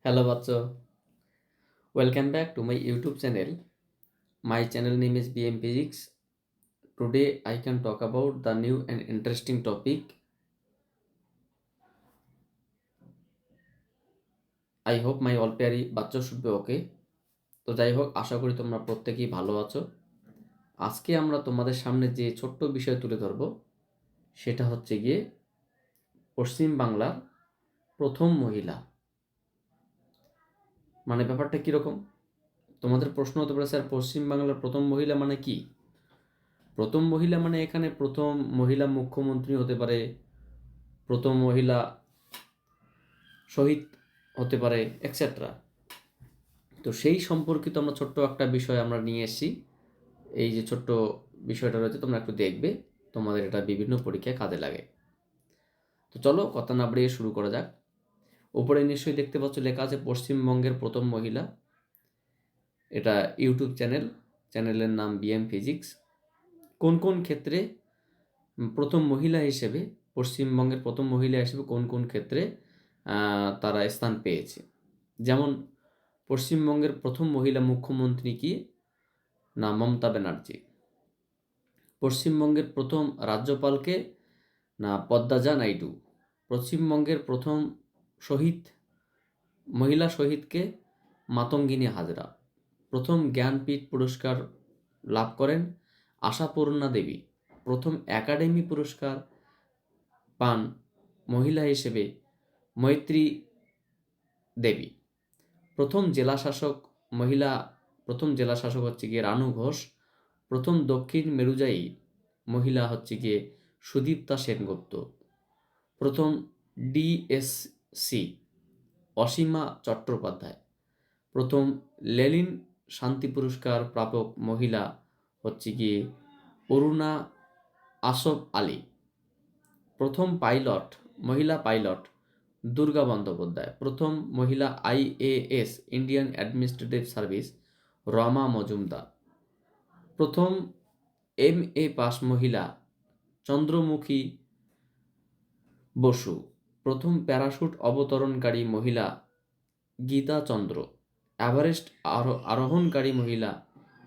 Hello Batcho, welcome back to my YouTube channel. My channel name is BM Physics. Today I can talk about the new and interesting topic. I hope my all প্যারি বাচ্চা should be okay. তো যাই হোক আশা করি তোমরা প্রত্যেকেই ভালো আছো। আজকে আমরা তোমাদের সামনে যে ছোট্ট বিষয় তুলে ধরব সেটা হচ্ছে গিয়ে পশ্চিম বাংলার প্রথম মহিলা। মানে ব্যাপারটা কীরকম? তোমাদের প্রশ্ন হতে পারে, স্যার পশ্চিম বাংলার প্রথম মহিলা মানে কি? প্রথম মহিলা মানে এখানে প্রথম মহিলা মুখ্যমন্ত্রী হতে পারে, প্রথম মহিলা শহীদ হতে পারে, এক্সেট্রা। তো সেই সম্পর্কিত আমরা ছোট্ট একটা বিষয় আমরা নিয়ে এসেছি। এই যে ছোট্ট বিষয়টা রয়েছে তোমরা একটু দেখবে, তোমাদের এটা বিভিন্ন পরীক্ষায় কাজে লাগে। তো চলো কথা না বাড়িয়ে শুরু করা যাক। উপরে নিশ্চয়ই দেখতে পাচ্ছ লেখা আছে পশ্চিমবঙ্গের প্রথম মহিলা। এটা ইউটিউব চ্যানেলের নাম বিএম ফিজিক্স। কোন কোন ক্ষেত্রে প্রথম মহিলা হিসেবে, পশ্চিমবঙ্গের প্রথম মহিলা হিসেবে কোন কোন ক্ষেত্রে তারা স্থান পেয়েছে। যেমন পশ্চিমবঙ্গের প্রথম মহিলা মুখ্যমন্ত্রী কি? না, মমতা ব্যানার্জি। পশ্চিমবঙ্গের প্রথম রাজ্যপালকে? না, পদ্মাজা নাইডু। পশ্চিমবঙ্গের প্রথম শহীদ, মহিলা শহীদকে? মাতঙ্গিনী হাজরা। প্রথম জ্ঞানপীঠ পুরস্কার লাভ করেন আশাপূর্ণা দেবী। প্রথম একাডেমি পুরস্কার পান মহিলা হিসেবে মৈত্রী দেবী। প্রথম জেলাশাসক মহিলা, প্রথম জেলাশাসক হচ্ছে গিয়ে রানু ঘোষ। প্রথম দক্ষিণ মেরুজায়ী মহিলা হচ্ছে গিয়ে সুদীপ্তা সেনগুপ্ত। প্রথম ডিএসসি অসীমা চট্টোপাধ্যায়। প্রথম লেনিন শান্তি পুরস্কার প্রাপক মহিলা হচ্ছে গিয়ে অরুণা আসফ আলী। প্রথম পাইলট, মহিলা পাইলট দুর্গা বন্দ্যোপাধ্যায়। প্রথম মহিলা IAS Indian administrative service Rama Majumdar. প্রথম এমএ পাস মহিলা চন্দ্রমুখী বসু। প্রথম প্যারাশুট অবতরণকারী মহিলা গীতা চন্দ্র। এভারেস্ট আরোহণকারী মহিলা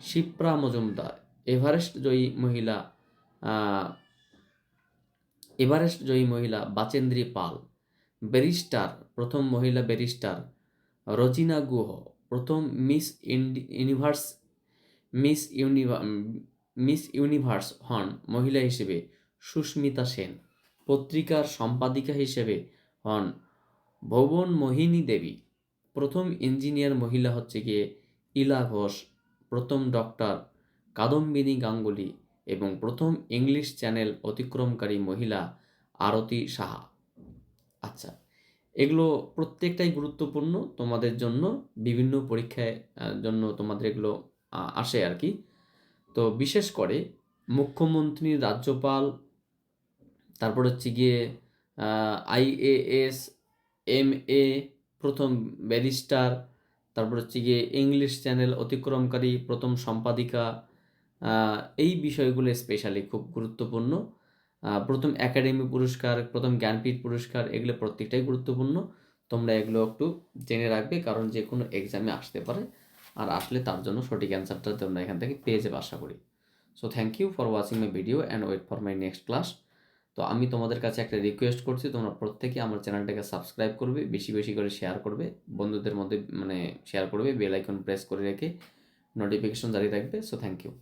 শিপ্রা মজুমদার। এভারেস্ট জয়ী মহিলা বাচেন্দ্রী পাল। ব্যারিস্টার, প্রথম মহিলা ব্যারিস্টার রজিনা গুহ। প্রথম মিস ইউনিভার্স হন মহিলা হিসেবে সুস্মিতা সেন। পত্রিকার সম্পাদিকা হিসেবে হন ভুবন মোহিনী দেবী। প্রথম ইঞ্জিনিয়ার মহিলা হচ্ছে গিয়ে ইলা ঘোষ। প্রথম ডক্টর কাদম্বিনী গাঙ্গুলি এবং প্রথম ইংলিশ চ্যানেল অতিক্রমকারী মহিলা আরতি সাহা। আচ্ছা, এগুলো প্রত্যেকটাই গুরুত্বপূর্ণ তোমাদের জন্য, বিভিন্ন পরীক্ষায় জন্য তোমাদের এগুলো আসে আর কি। তো বিশেষ করে মুখ্যমন্ত্রী, রাজ্যপাল, তারপর হচ্ছে গিয়ে আইএএস, এমএ, প্রথম ব্যারিস্টার, তারপর হচ্ছে গিয়ে ইংলিশ চ্যানেল অতিক্রমকারী প্রথম সম্পাদিকা, এই বিষয়গুলো স্পেশালি খুব গুরুত্বপূর্ণ। প্রথম একাডেমি পুরস্কার, প্রথম জ্ঞানপীঠ পুরস্কার, এগুলো প্রত্যেকটাই গুরুত্বপূর্ণ। তোমরা এগুলো একটু জেনে রাখবে, কারণ যে কোনো এক্সামে আসতে পারে, আর আসলে তার জন্য সঠিক অ্যান্সারটা তোমরা এখান থেকে পেয়ে যাবে আশা করি। So thank you for watching my video and wait for my next class. তো আমি তোমাদের কাছে একটা রিকোয়েস্ট করছি, তোমরা প্রত্যেকে আমার চ্যানেলটাকে সাবস্ক্রাইব করবে, বেশি বেশি করে শেয়ার করবে, বন্ধুদের মধ্যে শেয়ার করবে, বেল আইকন প্রেস করে রেখে নোটিফিকেশন জারি রাখবে। So thank you.